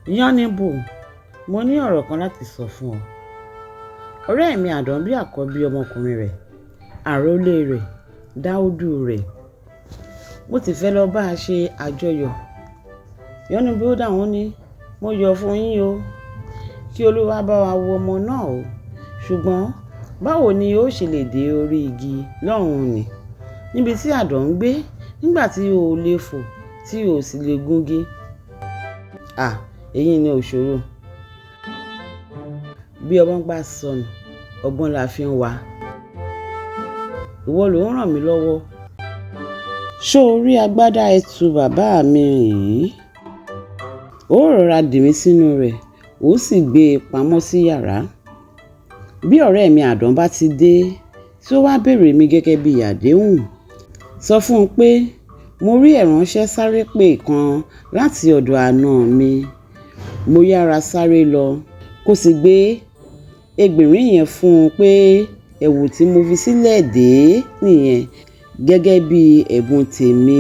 Yánníbo, mo ní ọ̀rọ̀ kan láti sọ fún ọ. Ọ̀rẹ́ mi Àdán bí àkọ́bí ọmọkùnrin rẹ̀, àrólé rẹ̀, Dáúdù rẹ̀. Mo ti fẹ́ lọ bá a ṣe àjọyọ̀. Yánníbo dáhùn ní, mo yọ̀ fún yín o, kí Olúwa bá wa wo ọmọ náà o. Ṣùgbọ́n báwo ni ó ṣe lè dé orí igi lọ́hùn-ún ni, níbi tí Àdán ń gbé, nígbà tí o ò lè fò, tí o ò sì lè gúngi? Èyí ni òṣòro. Bí ọgbọ́n bá sọnù, ọgbọ́n la fi ń wá. Ìwọ ló ń ràn mí lọ́wọ́. Ṣó o rí agbádá ẹtu bàbá mi yìí? Ó rọra dì mí sínú rẹ̀, ó sì gbé e pamọ́ sí yàrá. Bí ọ̀rẹ́ mi Àdán bá ti dé, tí ó wá béèrè mi gẹ́gẹ́ bí àdéhùn, sọ fún un pé mo rí ìránṣẹ́ sáré pè kan láti ọ̀dọ̀ àna mi. Mo yára sáré lọ, kó sì gbé ẹgbẹ̀rín yẹn fún un pé ẹ̀wù tí mo fi sílẹ̀ dé nìyẹn, gẹ́gẹ́ bí ẹ̀bùn tèmi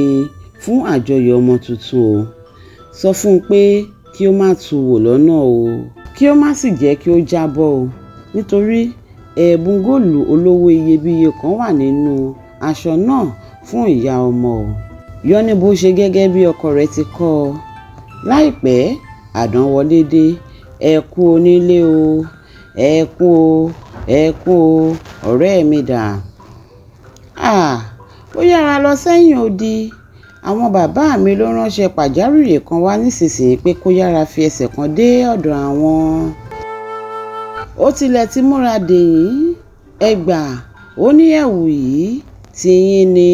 fún àjọyọ̀ ọmọ tuntun o. Sọ fún un pé kí ó má tu wò lọ́nà o, kí ó má sì jẹ́ kí ó jábọ́ o, nítorí ẹ̀bùn góòlù olówó iyebíye kan wà nínú aṣọ náà fún ìyá ọmọ o. Yánníbo ṣe gẹ́gẹ́ bí ọkọ rẹ̀ ti kọ́ ọ. Láìpẹ́, Àdán wọlé dé. Ẹ kú onílé o, ẹ kú o, ẹ kú o, ọ̀rẹ́ mi dà? Ó yára lọ sẹ́yìn odi. Àwọn bàbá mi ló ránṣẹ́ pàjáwìrì kan wá nísinsìnyí pé kó yára fi ẹsẹ̀ kan dé ọ̀dọ̀ àwọn. Ó tilẹ̀ ti múra dè yín. Ẹ gbà, ó ní ẹ̀wù yìí, tiyín ni.